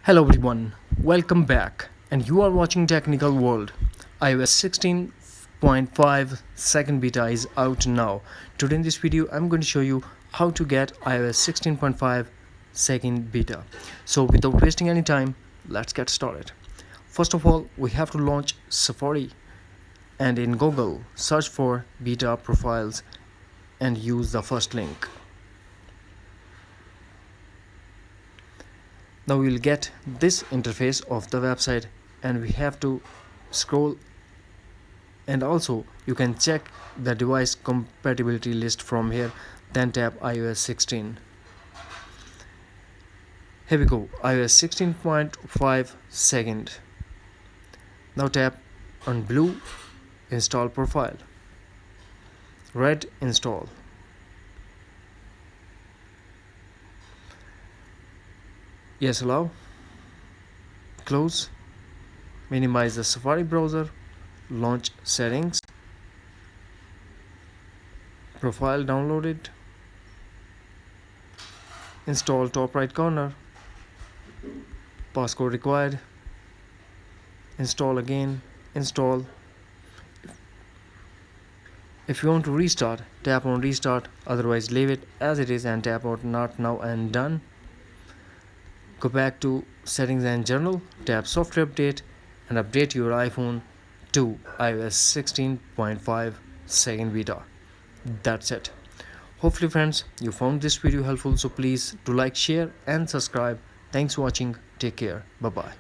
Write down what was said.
Hello everyone, welcome back, and you are watching Technical World. iOS 16.5 second beta is out now. Today in this video, I'm going to show you how to get iOS 16.5 second beta. So without wasting any time, let's get started. First of all, we have to launch Safari, and in Google, search for beta profiles and use the first link. Now we will get this interface of the website, and we have to scroll, and also you can check the device compatibility list from here, then tap iOS 16. Here we go, iOS 16.5 second. Now tap on blue install profile, red install. Yes, allow, close, minimize the Safari browser, launch settings, profile downloaded, install top right corner, passcode required, install again, install. If you want to restart, tap on restart, otherwise leave it as it is and tap on not now and done. Go back to settings and general, tap software update and update your iPhone to iOS 16.5 second beta. That's it. Hopefully friends, you found this video helpful, so please do like, share and subscribe. Thanks for watching. Take care. Bye bye.